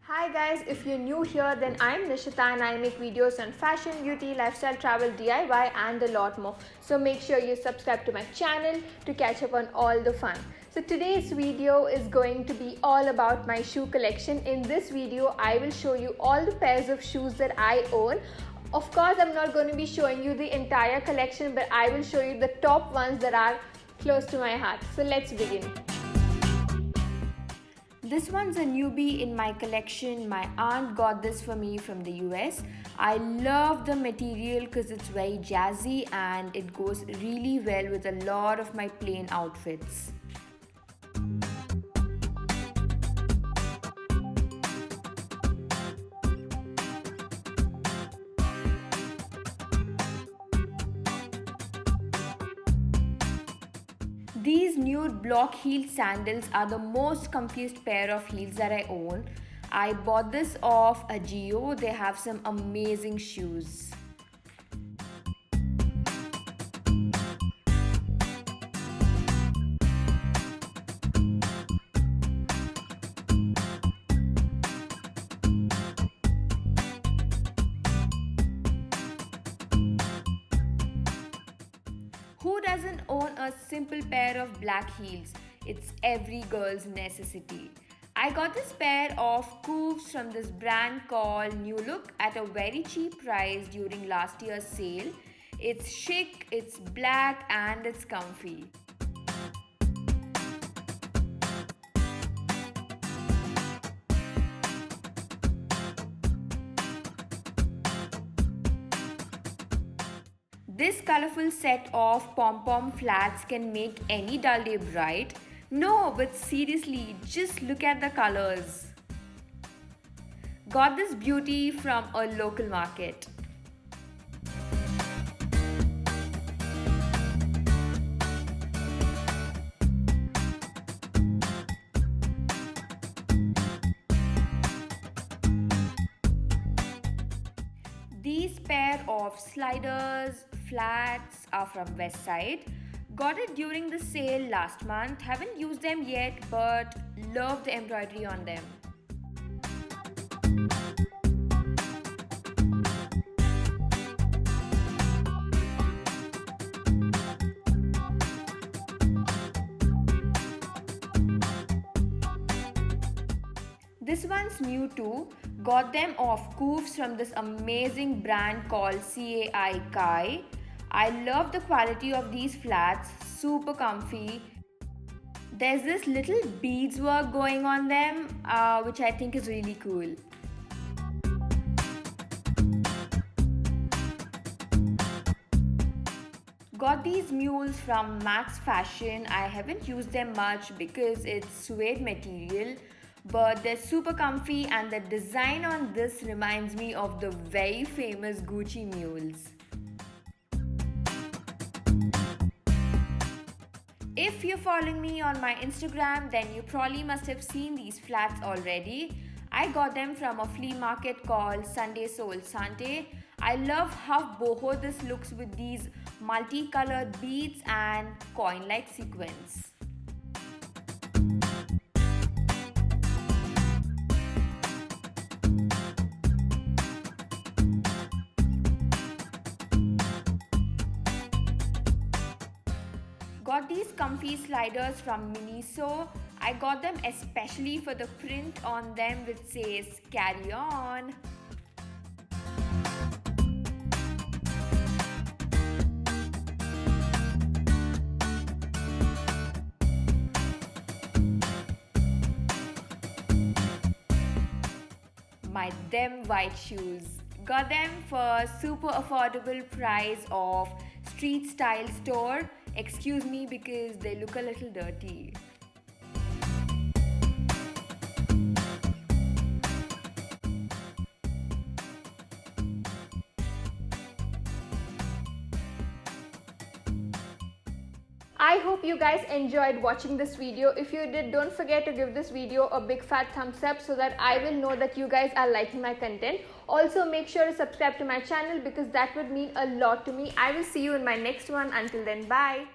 Hi guys, if you're new here, then I'm Nishitha and I make videos on fashion, beauty, lifestyle, travel, DIY and a lot more. So make sure you subscribe to my channel to catch up on all the fun. So today's video is going to be all about my shoe collection. In this video, I will show you all the pairs of shoes that I own. Of course, I'm not going to be showing you the entire collection, but I will show you the top ones that are close to my heart. So let's begin. This one's a newbie in my collection. My aunt got this for me from the US. I love the material because it's very jazzy and it goes really well with a lot of my plain outfits. These nude block heel sandals are the most comfiest pair of heels that I own. I bought this off Ajio. They have some amazing shoes. Who doesn't own a simple pair of black heels? It's every girl's necessity. I got this pair of Comfies from this brand called New Look at a very cheap price during last year's sale. It's chic, it's black and it's comfy. This colorful set of pom-pom flats can make any dull day bright. No, but seriously, just look at the colors. Got this beauty from a local market. These pair of sliders, flats are from West Side. Got it during the sale last month. Haven't used them yet, but love the embroidery on them. This one's new too. Got them off Comfies from this amazing brand called CAI Kai. I love the quality of these flats, super comfy. There's this little beads work going on them, which I think is really cool. Got these mules from Max Fashion. I haven't used them much because it's suede material, but they're super comfy and the design on this reminds me of the very famous Gucci mules. If you're following me on my Instagram, then you probably must have seen these flats already. I got them from a flea market called Sunday Soul Sante. I love how boho this looks with these multicolored beads and coin-like sequins. Got these comfy sliders from Miniso. I got them especially for the print on them which says carry on. My them white shoes. Got them for super affordable price of street style store. Excuse me because they look a little dirty. I hope you guys enjoyed watching this video. If you did, don't forget to give this video a big fat thumbs up so that I will know that you guys are liking my content. Also, make sure to subscribe to my channel because that would mean a lot to me. I will see you in my next one. Until then, bye.